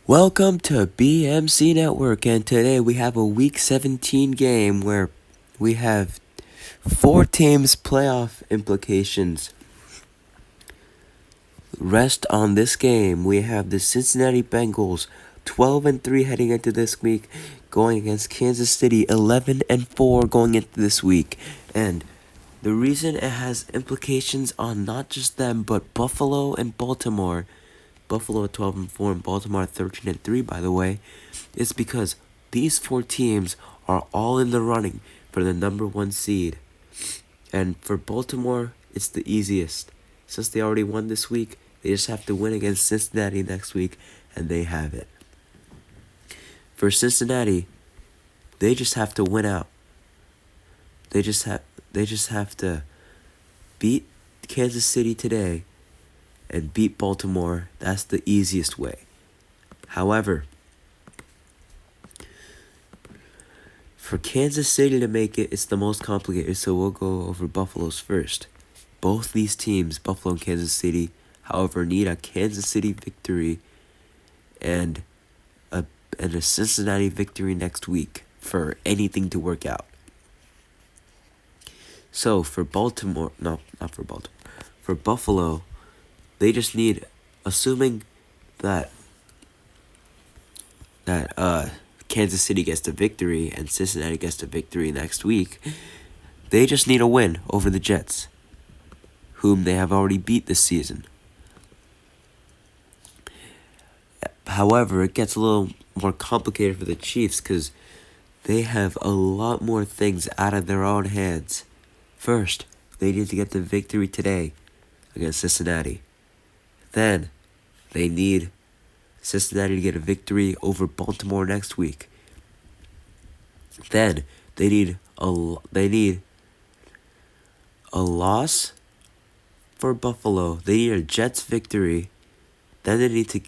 Welcome to BMC Network, and today we have a Week 17 game where we have four teams' playoff implications. Rest on this game, we have the Cincinnati Bengals, 12-3 heading into this week, going against Kansas City, 11-4 going into this week. And the reason it has implications on not just them, but Buffalo and Baltimore. Buffalo at 12-4 and Baltimore at 13-3, by the way, is because these four teams are all in the running for the number one seed. And for Baltimore, it's the easiest. Since they already won this week, they just have to win against Cincinnati next week, and they have it. For Cincinnati, they just have to win out. They just have to beat Kansas City today and beat Baltimore. That's the easiest way. However, for Kansas City to make it, it's the most complicated, so we'll go over Buffalo's first. Both these teams, Buffalo and Kansas City, however, need a Kansas City victory and a Cincinnati victory next week for anything to work out. So for Baltimore, no, not for Baltimore, for Buffalo, they just need, assuming that Kansas City gets the victory and Cincinnati gets the victory next week, they just need a win over the Jets, whom they have already beat this season. However, it gets a little more complicated for the Chiefs because they have a lot more things out of their own hands. First, they need to get the victory today against Cincinnati. Then, they need Cincinnati to get a victory over Baltimore next week. Then, they need a loss for Buffalo. They need a Jets victory. Then they need to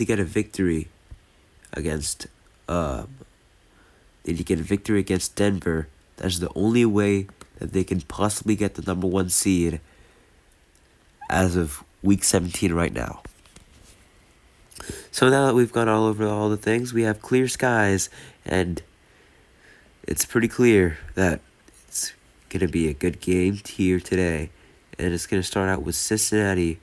get a victory against they need to get a victory against Denver. That's the only way that they can possibly get the number one seed as of Week 17 right now. So now that we've gone all over all the things, we have clear skies, and it's pretty clear that it's going to be a good game here today. And it's going to start out with Cincinnati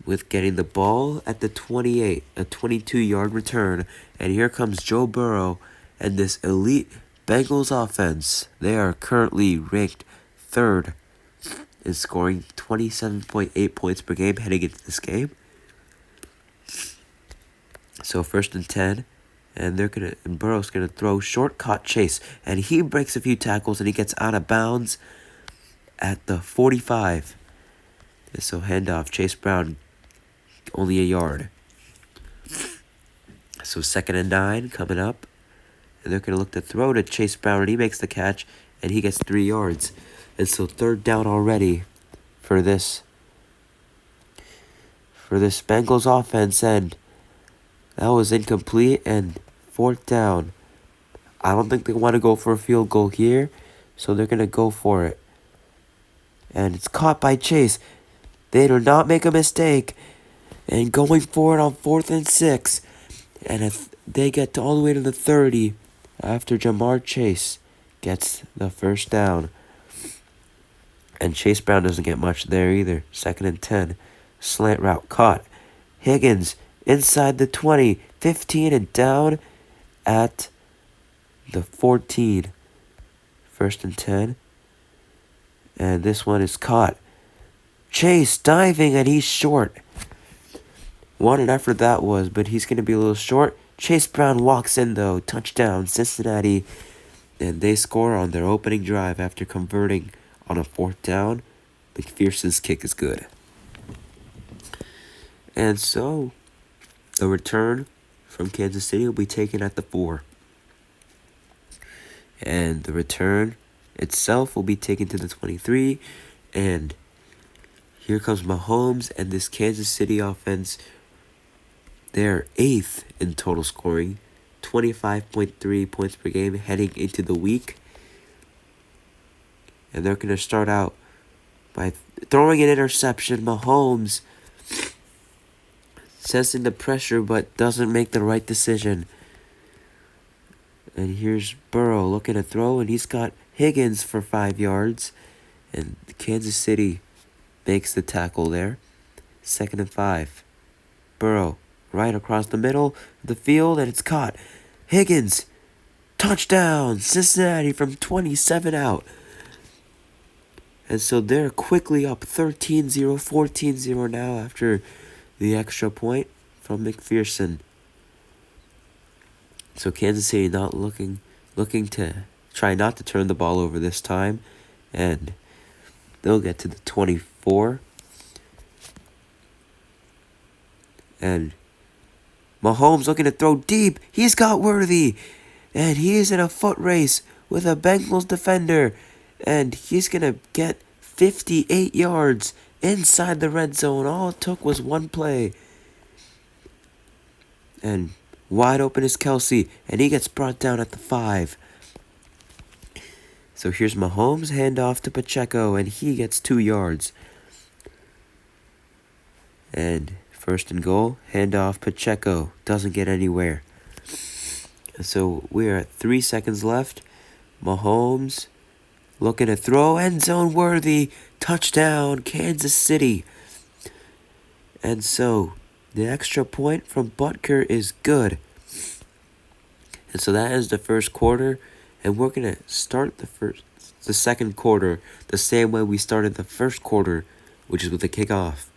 with getting the ball at the 28, a 22-yard return. And here comes Joe Burrow and this elite Bengals offense. They are currently ranked third in scoring 27.8 points per game heading into this game. So 1st and 10, and Burrow's gonna throw short caught chase, and he breaks a few tackles and he gets out of bounds at the 45. And so handoff, Chase Brown, only a yard. So 2nd and 9 coming up, and they're gonna look to throw to Chase Brown, and he makes the catch, and he gets 3 yards. And so 3rd down already for this Bengals offense, and that was incomplete, and 4th down. I don't think they want to go for a field goal here, so they're going to go for it. And it's caught by Chase. They do not make a mistake. And going for it on 4th and 6. And if they get all the way to the 30 after Jamar Chase gets the 1st down. And Chase Brown doesn't get much there either. 2nd and 10. Slant route caught. Higgins inside the 20, 15, and down at the 14. 1st and 10. And this one is caught. Chase diving, and he's short. What an effort that was, but he's going to be a little short. Chase Brown walks in, though. Touchdown, Cincinnati. And they score on their opening drive after converting on a 4th down. McPherson's kick is good. And so the return from Kansas City will be taken at the 4. And the return itself will be taken to the 23. And here comes Mahomes and this Kansas City offense. They're 8th in total scoring, 25.3 points per game heading into the week. And they're going to start out by throwing an interception. Mahomes sensing the pressure but doesn't make the right decision. And here's Burrow looking to throw, and he's got Higgins for 5 yards. And Kansas City makes the tackle there. 2nd and 5. Burrow right across the middle of the field, and it's caught. Higgins, touchdown, Cincinnati from 27 out. And so they're quickly up 13-0, 14-0 now after the extra point from McPherson. So Kansas City not looking to try not to turn the ball over this time, and they'll get to the 24. And Mahomes looking to throw deep. He's got Worthy, and he is in a foot race with a Bengals defender, and he's gonna get 58 yards inside the red zone. All it took was one play. And wide open is Kelsey, and he gets brought down at the 5. So here's Mahomes, handoff to Pacheco, and he gets 2 yards. And 1st and goal, handoff Pacheco, doesn't get anywhere. And so we're at 3 seconds left. Mahomes looking to throw, end zone Worthy, touchdown, Kansas City. And so the extra point from Butker is good. And so that is the first quarter, and we're going to start the second quarter the same way we started the first quarter, which is with the kickoff.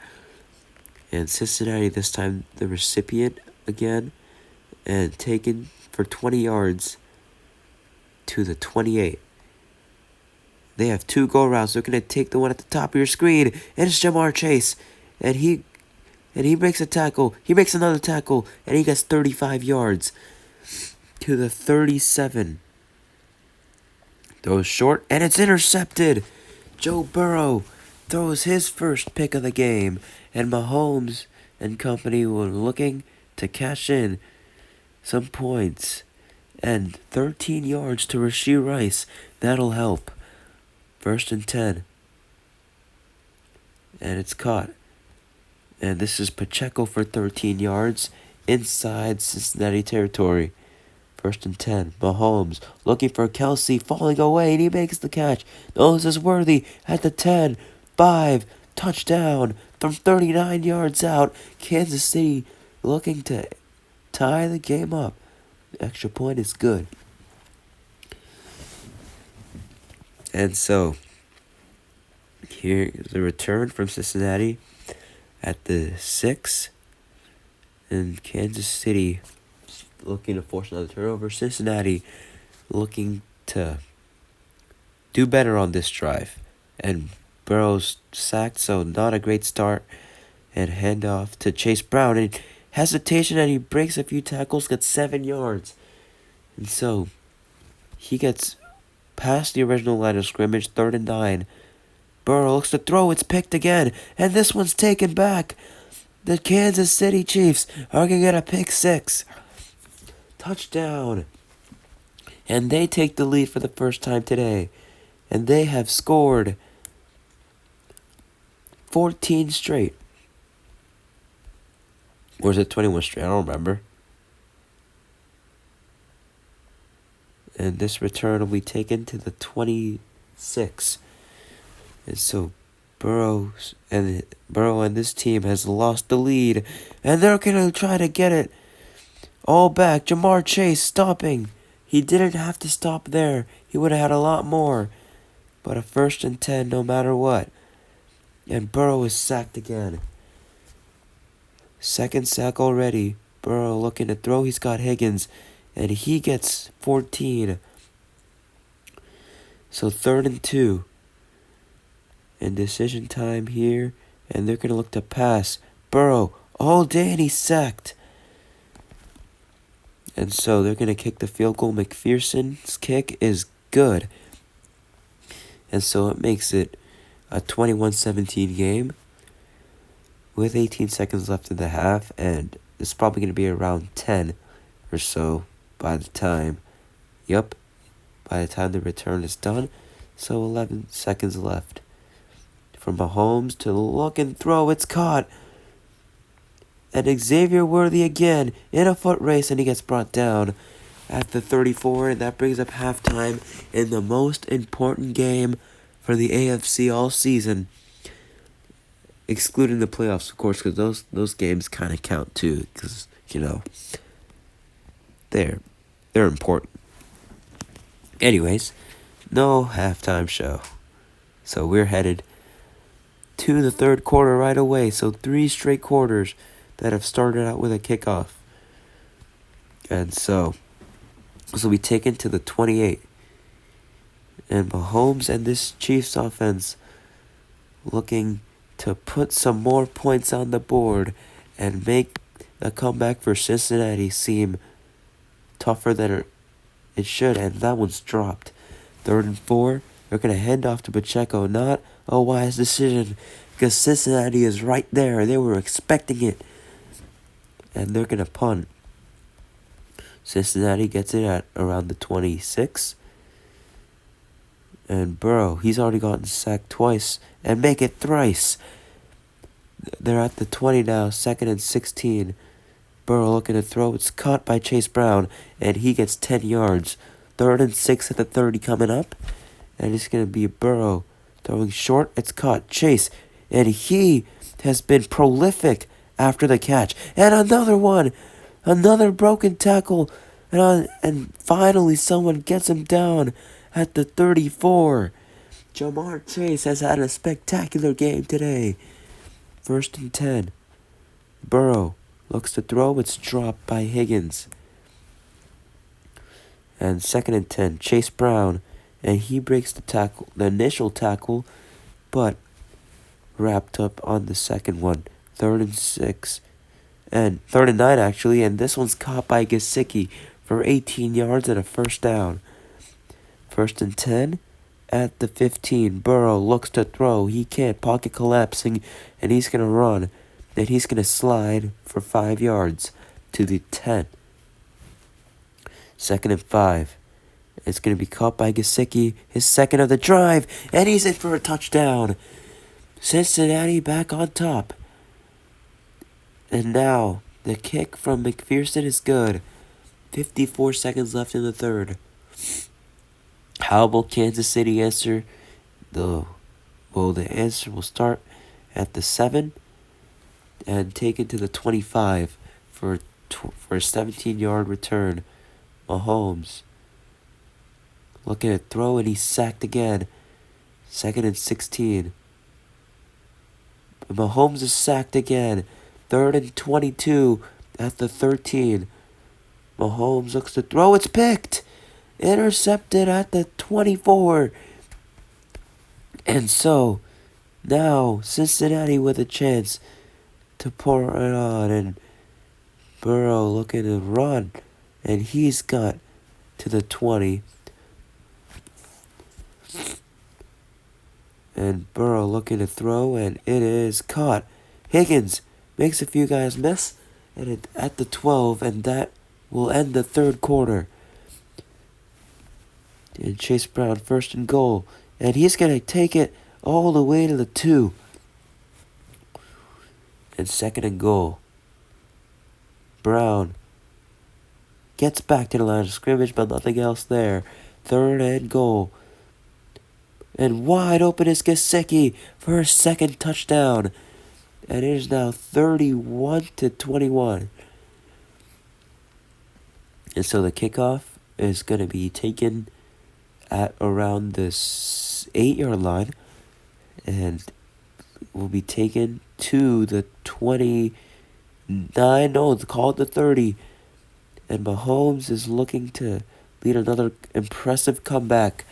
And Cincinnati this time the recipient again, and taken for 20 yards to the 28. They have 2 go routes. They're going to take the one at the top of your screen, and it's Jamar Chase, and he makes a tackle. He makes another tackle, and he gets 35 yards to the 37. Throws short, and it's intercepted. Joe Burrow throws his first pick of the game, and Mahomes and company were looking to cash in some points. And 13 yards to Rashee Rice. That'll help. 1st and 10. And it's caught. And this is Pacheco for 13 yards inside Cincinnati territory. 1st and 10. Mahomes looking for Kelsey, falling away, and he makes the catch. This is Worthy at the 10. 5. Touchdown from 39 yards out. Kansas City looking to tie the game up. The extra point is good. And so here is the return from Cincinnati at the 6. And Kansas City looking to force another turnover. Cincinnati looking to do better on this drive. And Burrow's sacked, so not a great start. And handoff to Chase Brown. And hesitation, and he breaks a few tackles, gets 7 yards. And so he gets past the original line of scrimmage, 3rd and 9. Burrow looks to throw, it's picked again, and this one's taken back. The Kansas City Chiefs are going to get a pick 6. Touchdown. And they take the lead for the first time today. And they have scored 14 straight. Or is it 21 straight? I don't remember. And this return will be taken to the 26. And so Burrow and this team has lost the lead. And they're going to try to get it all back. Jamar Chase stopping. He didn't have to stop there. He would have had a lot more. But a 1st and 10 no matter what. And Burrow is sacked again. 2nd sack already. Burrow looking to throw. He's got Higgins. And he gets 14. So 3rd and 2. And decision time here. And they're going to look to pass. Burrow all day, and he's sacked. And so they're going to kick the field goal. McPherson's kick is good. And so it makes it a 21-17 game with 18 seconds left in the half. And it's probably going to be around 10 or so by the time the return is done. So 11 seconds left. From Mahomes to look and throw. It's caught. And Xavier Worthy again in a foot race, and he gets brought down at the 34, and that brings up halftime in the most important game for the AFC all season, excluding the playoffs, of course, because those games kind of count too, because they're important. Anyways, no halftime show, so we're headed to the third quarter right away. So 3 straight quarters that have started out with a kickoff, and so this will be taken to the 28. And Mahomes and this Chiefs offense looking to put some more points on the board and make the comeback for Cincinnati seem tougher than it should. And that one's dropped. 3rd and 4. They're going to hand off to Pacheco. Not a wise decision because Cincinnati is right there. They were expecting it. And they're going to punt. Cincinnati gets it at around the 26. And Burrow, he's already gotten sacked twice. And make it thrice. They're at the 20 now, 2nd and 16. Burrow looking to throw. It's caught by Chase Brown, and he gets 10 yards. 3rd and 6 at the 30 coming up. And it's going to be Burrow throwing short. It's caught. Chase, and he has been prolific after the catch. And another one. Another broken tackle. And finally someone gets him down at the 34. Jamar Chase has had a spectacular game today. 1st and 10. Burrow looks to throw. It's dropped by Higgins. And 2nd and 10. Chase Brown. And he breaks the initial tackle, but wrapped up on the second one. 3rd and 6. And 3rd and 9 actually. And this one's caught by Gesicki for 18 yards and a first down. 1st and 10. At the 15, Burrow looks to throw. He can't. Pocket collapsing, and he's going to run. Then he's going to slide for 5 yards to the 10. 2nd and 5. It's going to be caught by Gesicki, his second of the drive, and he's in for a touchdown. Cincinnati back on top. And now, the kick from McPherson is good. 54 seconds left in the 3rd. How will Kansas City answer? The answer will start at the 7 and take it to the 25 for a 17-yard return. Mahomes looking at throw, and he's sacked again. 2nd and 16. Mahomes is sacked again. 3rd and 22 at the 13. Mahomes looks to throw. It's picked. Intercepted at the 24. And so, now Cincinnati with a chance to pour it on. And Burrow looking to run. And he's got to the 20. And Burrow looking to throw. And it is caught. Higgins makes a few guys miss. And at the 12. And that will end the 3rd quarter. And Chase Brown 1st and goal. And he's going to take it all the way to the 2. And 2nd and goal. Brown gets back to the line of scrimmage, but nothing else there. 3rd and goal. And wide open is Gesicki for his 2nd touchdown. And it is now 31-21. And so the kickoff is going to be taken at around the 8-yard line, and will be taken to the 29. No, call it the 30. And Mahomes is looking to lead another impressive comeback.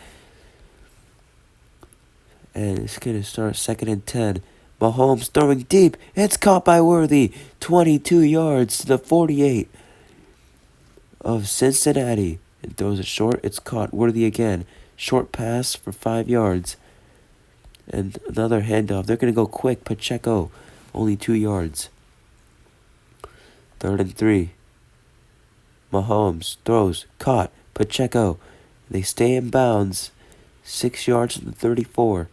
And it's going to start 2nd and 10. Mahomes throwing deep. It's caught by Worthy. 22 yards to the 48 of Cincinnati. And throws it short. It's caught. Worthy again. Short pass for 5 yards. And another handoff. They're going to go quick. Pacheco. Only 2 yards. 3rd and 3. Mahomes throws. Caught. Pacheco. They stay in bounds. 6 yards to the 34.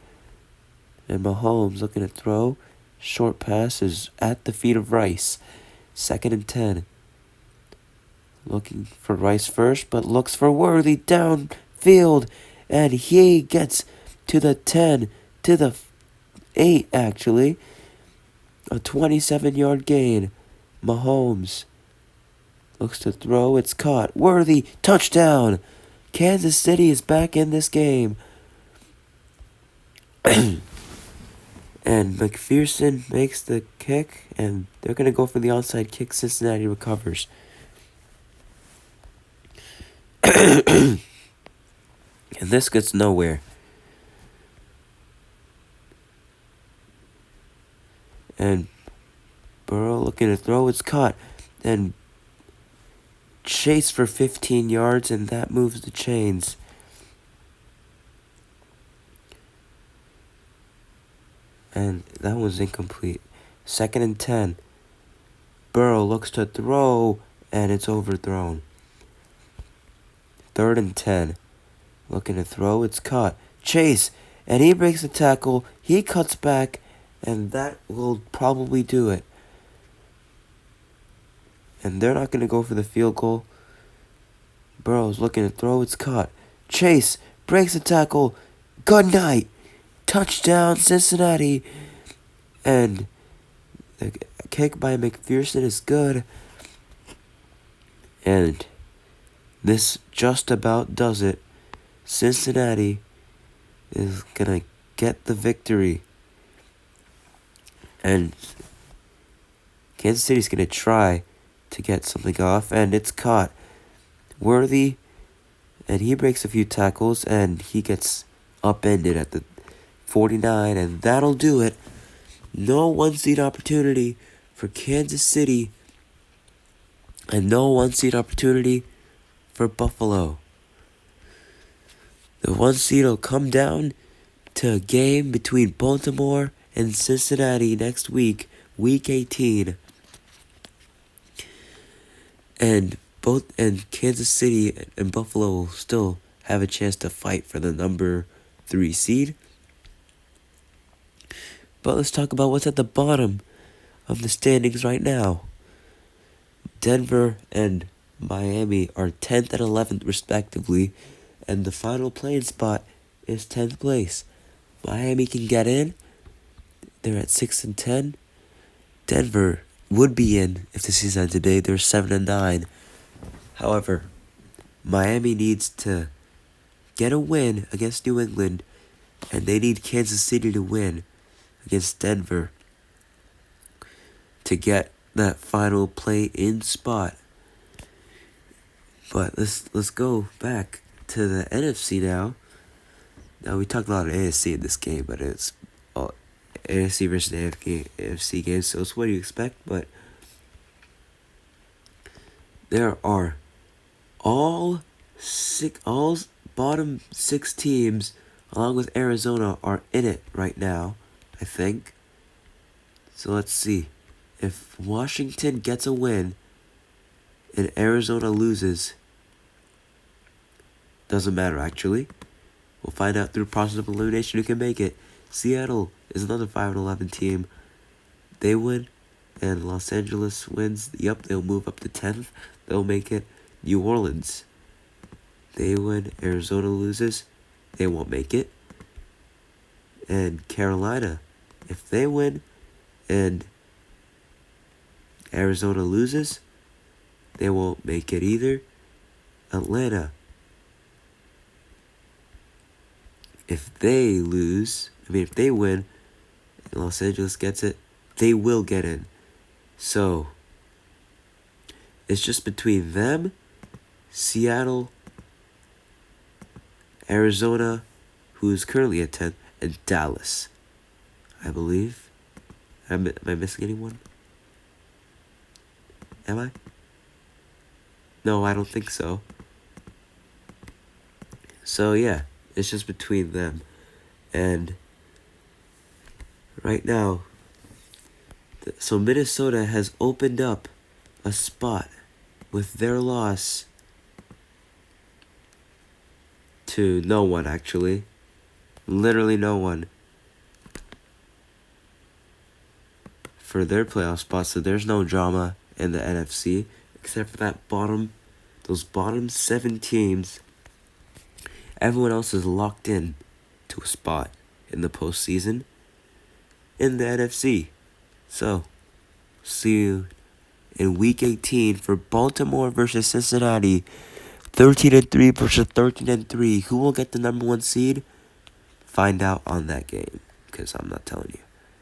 And Mahomes looking to throw. Short pass is at the feet of Rice. 2nd and 10. Looking for Rice first, but looks for Worthy downfield. And he gets to the 10, to the 8 actually. A 27-yard gain. Mahomes looks to throw. It's caught. Worthy, touchdown. Kansas City is back in this game. And McPherson makes the kick, and they're going to go for the onside kick. Cincinnati recovers. And this gets nowhere. And Burrow looking to throw. It's caught. And Chase for 15 yards, and that moves the chains. And that was incomplete. 2nd and 10. Burrow looks to throw, and it's overthrown. 3rd and 10. Looking to throw, it's caught. Chase, and he breaks the tackle. He cuts back, and that will probably do it. And they're not going to go for the field goal. Burrow's looking to throw, it's caught. Chase breaks the tackle. Good night. Touchdown, Cincinnati. And the kick by McPherson is good. And this just about does it. Cincinnati is going to get the victory. And Kansas City's going to try to get something off. And it's caught. Worthy. And he breaks a few tackles. And he gets upended at the 49. And that'll do it. No one-seed opportunity for Kansas City. And no one-seed opportunity for Buffalo. The 1 seed will come down to a game between Baltimore and Cincinnati next week, week 18. And Kansas City and Buffalo will still have a chance to fight for the number 3 seed. But let's talk about what's at the bottom of the standings right now. Denver and Miami are 10th and 11th respectively, and the final playing spot is 10th place. Miami can get in. They're at 6 and 10. Denver would be in if the season ended today. They're 7 and 9. However, Miami needs to get a win against New England, and they need Kansas City to win against Denver to get that final play-in spot. But let's go back to the NFC now. Now we talked a lot of AFC in this game, but it's all AFC versus AFC games, so it's what you expect. But there are all bottom 6 teams, along with Arizona, are in it right now, I think. So let's see. If Washington gets a win and Arizona loses, doesn't matter actually. We'll find out through process of elimination who can make it. Seattle is another 5-11 team. They win, and Los Angeles wins. Yep, they'll move up to 10th. They'll make it. New Orleans, they win. Arizona loses. They won't make it. And Carolina, if they win and Arizona loses, they won't make it either. Atlanta, if they win and Los Angeles gets it, they will get in. So, it's just between them, Seattle, Arizona, who is currently at 10th, and Dallas, I believe. Am I missing anyone? Am I? No, I don't think so. So, yeah, it's just between them. And right now, so Minnesota has opened up a spot with their loss to no one, actually. Literally no one. For their playoff spot, so there's no drama. in the NFC, except for those bottom 7 teams. Everyone else is locked in to a spot in the postseason in the NFC. So, see you in Week 18 for Baltimore versus Cincinnati. 13-3 versus 13-3. Who will get the number 1 seed? Find out on that game, because I'm not telling you.